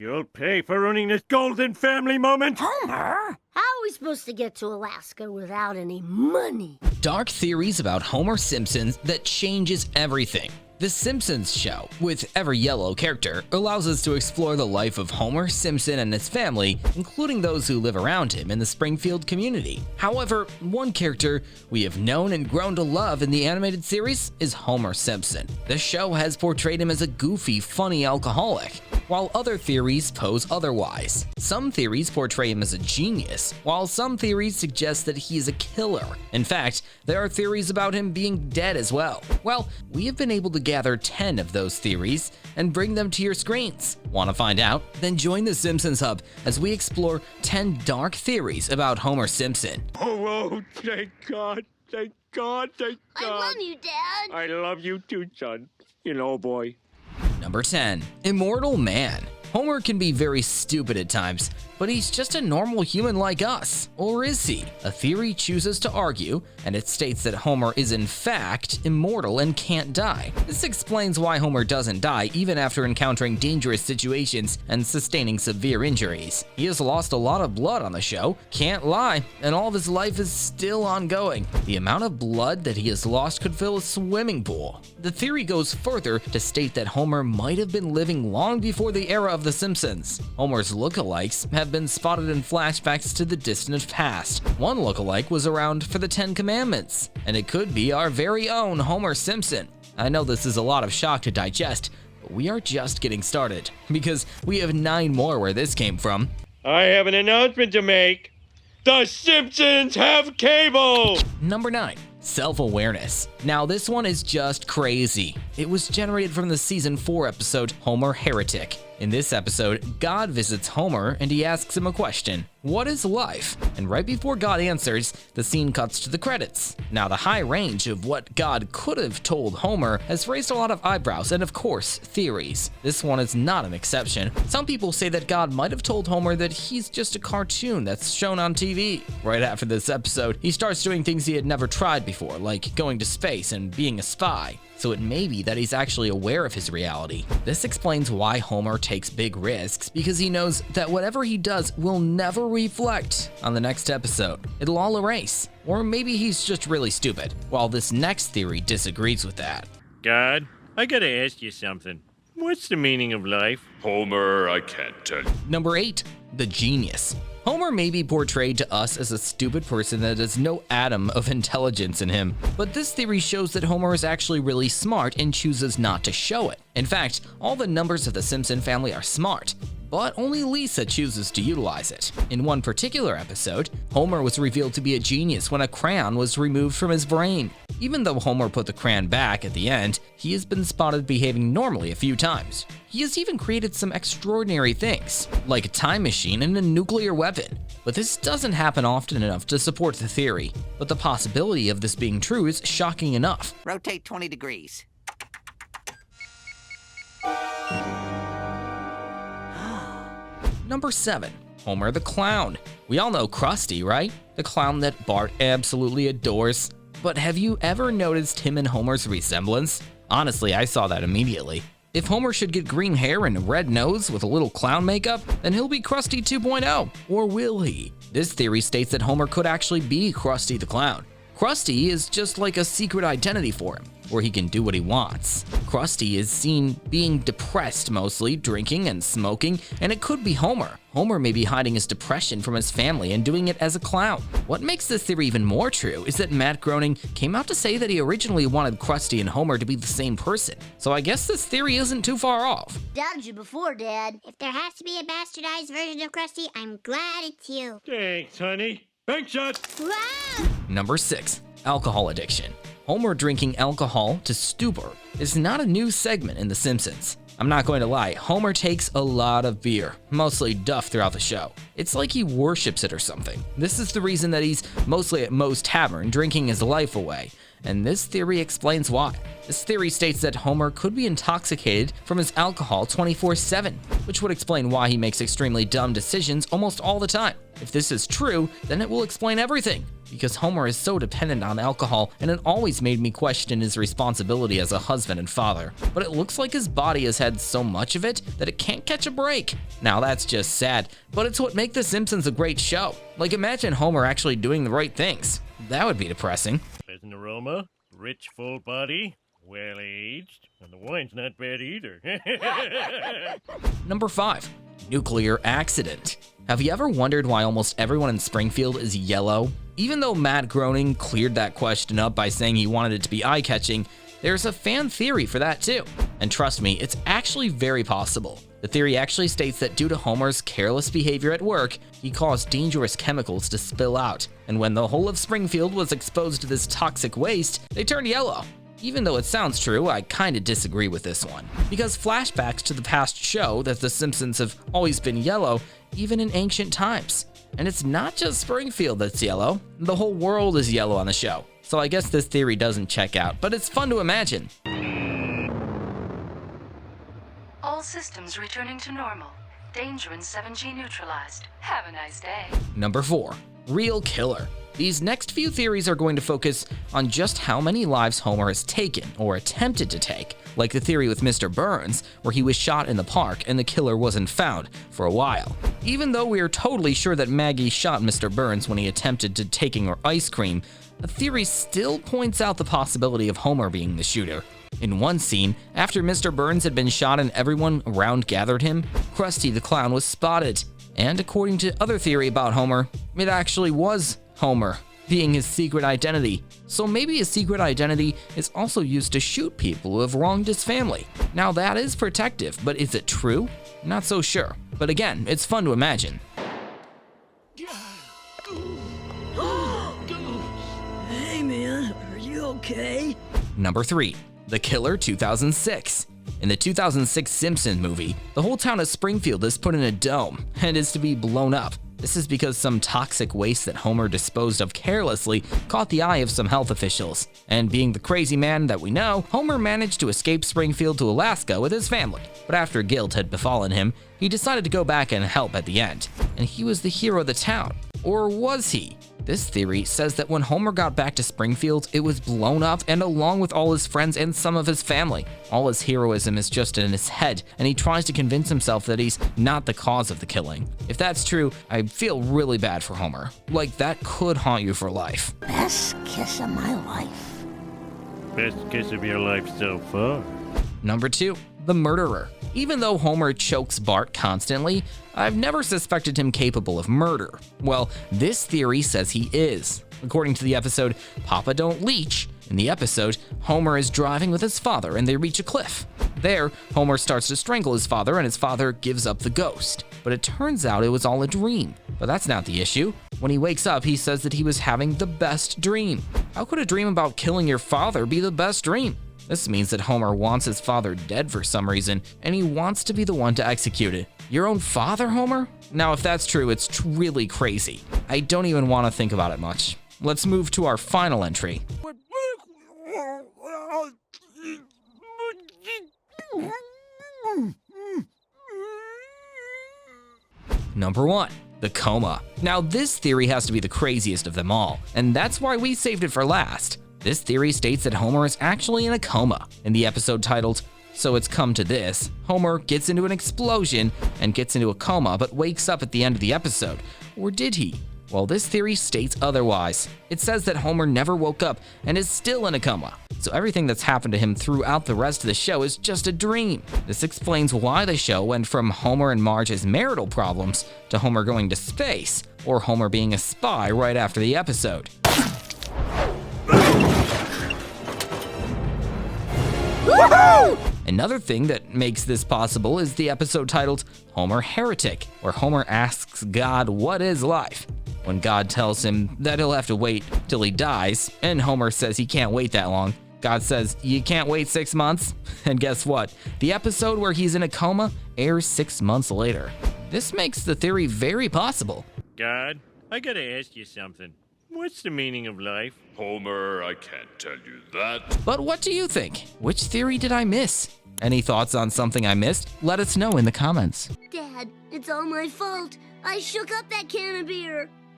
You'll pay for ruining this golden family moment! Homer? How are we supposed to get to Alaska without any money? Dark theories about Homer Simpson that changes everything. The Simpsons show, with every yellow character, allows us to explore the life of Homer Simpson and his family, including those who live around him in the Springfield community. However, one character we have known and grown to love in the animated series is Homer Simpson. The show has portrayed him as a goofy, funny alcoholic, while other theories pose otherwise. Some theories portray him as a genius, while some theories suggest that he is a killer. In fact, there are theories about him being dead as well. Well, we have been able to gather 10 of those theories and bring them to your screens. Want to find out? Then join the Simpsons Hub as we explore 10 dark theories about Homer Simpson. Oh, thank God, thank God, thank God. I love you, Dad. I love you too, son. You know, boy. Number 10. Immortal Man. Homer can be very stupid at times, but he's just a normal human like us. Or is he? A theory chooses to argue, and it states that Homer is in fact immortal and can't die. This explains why Homer doesn't die even after encountering dangerous situations and sustaining severe injuries. He has lost a lot of blood on the show, can't lie, and all of his life is still ongoing. The amount of blood that he has lost could fill a swimming pool. The theory goes further to state that Homer might have been living long before the era of The Simpsons. Homer's lookalikes have been spotted in flashbacks to the distant past. One lookalike was around for the 10 Commandments, and it could be our very own Homer Simpson. I know this is a lot of shock to digest, but we are just getting started, because we have 9 more where this came from. I have an announcement to make. The Simpsons have cable! Number 9. Self-awareness. Now this one is just crazy. It was generated from the season 4 episode Homer Heretic. In this episode, God visits Homer and he asks him a question. What is life? And right before God answers, the scene cuts to the credits. Now the high range of what God could have told Homer has raised a lot of eyebrows and of course, theories. This one is not an exception. Some people say that God might have told Homer that he's just a cartoon that's shown on TV. Right after this episode, he starts doing things he had never tried before, like going to space and being a spy. So it may be that he's actually aware of his reality. This explains why Homer takes big risks, because he knows that whatever he does will never reflect on the next episode. It'll all erase. Or maybe he's just really stupid, while this next theory disagrees with that. God, I gotta ask you something. What's the meaning of life? Homer, I can't tell you. Number 8. The Genius. Homer may be portrayed to us as a stupid person that has no atom of intelligence in him, but this theory shows that Homer is actually really smart and chooses not to show it. In fact, all the members of the Simpson family are smart, but only Lisa chooses to utilize it. In one particular episode, Homer was revealed to be a genius when a crayon was removed from his brain. Even though Homer put the crayon back at the end, he has been spotted behaving normally a few times. He has even created some extraordinary things, like a time machine and a nuclear weapon. But this doesn't happen often enough to support the theory. But the possibility of this being true is shocking enough. Rotate 20 degrees. Number 7. Homer the Clown. We all know Krusty, right? The clown that Bart absolutely adores. But have you ever noticed him and Homer's resemblance? Honestly, I saw that immediately. If Homer should get green hair and a red nose with a little clown makeup, then he'll be Krusty 2.0. Or will he? This theory states that Homer could actually be Krusty the Clown. Krusty is just like a secret identity for him, where he can do what he wants. Krusty is seen being depressed mostly, drinking and smoking, and it could be Homer. Homer may be hiding his depression from his family and doing it as a clown. What makes this theory even more true is that Matt Groening came out to say that he originally wanted Krusty and Homer to be the same person. So I guess this theory isn't too far off. Doubted you before, Dad. If there has to be a bastardized version of Krusty, I'm glad it's you. Thanks, honey. Bank shot! Wow! Number 6. Alcohol addiction. Homer drinking alcohol to stupor is not a new segment in The Simpsons. I'm not going to lie, Homer takes a lot of beer, mostly Duff throughout the show. It's like he worships it or something. This is the reason that he's mostly at Moe's Tavern drinking his life away. and this theory explains why. This theory states that Homer could be intoxicated from his alcohol 24/7, which would explain why he makes extremely dumb decisions almost all the time. If this is true, then it will explain everything, because Homer is so dependent on alcohol, and it always made me question his responsibility as a husband and father. But it looks like his body has had so much of it that it can't catch a break. Now that's just sad, but it's what makes The Simpsons a great show. Like, imagine Homer actually doing the right things. That would be depressing. Pleasant aroma, rich full body, well aged, and the wine's not bad either. Number 5. Nuclear accident. Have you ever wondered why almost everyone in Springfield is yellow? Even though Matt Groening cleared that question up by saying he wanted it to be eye-catching, there's a fan theory for that too. And trust me, it's actually very possible. The theory actually states that due to Homer's careless behavior at work, he caused dangerous chemicals to spill out. And when the whole of Springfield was exposed to this toxic waste, they turned yellow. Even though it sounds true, I kinda disagree with this one. Because flashbacks to the past show that The Simpsons have always been yellow, even in ancient times. And it's not just Springfield that's yellow, the whole world is yellow on the show. So I guess this theory doesn't check out, but it's fun to imagine. All systems returning to normal. Danger in 7G neutralized. Have a nice day. Number 4. Real killer. These next few theories are going to focus on just how many lives Homer has taken or attempted to take, like the theory with Mr. Burns, where he was shot in the park and the killer wasn't found for a while. Even though we are totally sure that Maggie shot Mr. Burns when he attempted to taking her ice cream, a theory still points out the possibility of Homer being the shooter. In one scene, after Mr. Burns had been shot and everyone around gathered him, Krusty the Clown was spotted. And according to other theory about Homer, it actually was Homer being his secret identity. So maybe his secret identity is also used to shoot people who have wronged his family. Now that is protective, but is it true? Not so sure. But again, it's fun to imagine. Hey man, are you okay? Number 3. The Killer 2006. In the 2006 Simpsons movie, the whole town of Springfield is put in a dome and is to be blown up. This is because some toxic waste that Homer disposed of carelessly caught the eye of some health officials. And being the crazy man that we know, Homer managed to escape Springfield to Alaska with his family. But after guilt had befallen him, he decided to go back and help at the end. And he was the hero of the town. Or was he? This theory says that when Homer got back to Springfield, it was blown up and along with all his friends and some of his family. All his heroism is just in his head, and he tries to convince himself that he's not the cause of the killing. If that's true, I feel really bad for Homer. Like, that could haunt you for life. Best kiss of my life. Best kiss of your life so far. Number 2. The murderer. Even though Homer chokes Bart constantly, I've never suspected him capable of murder. Well, this theory says he is. According to the episode Papa Don't Leech, in the episode, Homer is driving with his father and they reach a cliff. There, Homer starts to strangle his father and his father gives up the ghost. But it turns out it was all a dream. But that's not the issue. When he wakes up, he says that he was having the best dream. How could a dream about killing your father be the best dream? This means that Homer wants his father dead for some reason, and he wants to be the one to execute it. Your own father, Homer? Now, if that's true, it's really crazy. I don't even want to think about it much. Let's move to our final entry. Number 1. The coma. Now, this theory has to be the craziest of them all, and that's why we saved it for last. This theory states that Homer is actually in a coma. In the episode titled, So It's Come to This, Homer gets into an explosion and gets into a coma but wakes up at the end of the episode. Or did he? Well, this theory states otherwise. It says that Homer never woke up and is still in a coma. So everything that's happened to him throughout the rest of the show is just a dream. This explains why the show went from Homer and Marge's marital problems to Homer going to space, or Homer being a spy right after the episode. Another thing that makes this possible is the episode titled Homer Heretic, where Homer asks God what is life. When God tells him that he'll have to wait till he dies, and Homer says he can't wait that long, God says, "You can't wait 6 months?" And guess what? The episode where he's in a coma airs 6 months later. This makes the theory very possible. God, I gotta ask you something. What's the meaning of life? Homer, I can't tell you that. But what do you think? Which theory did I miss? Any thoughts on something I missed? Let us know in the comments. Dad, it's all my fault. I shook up that can of beer.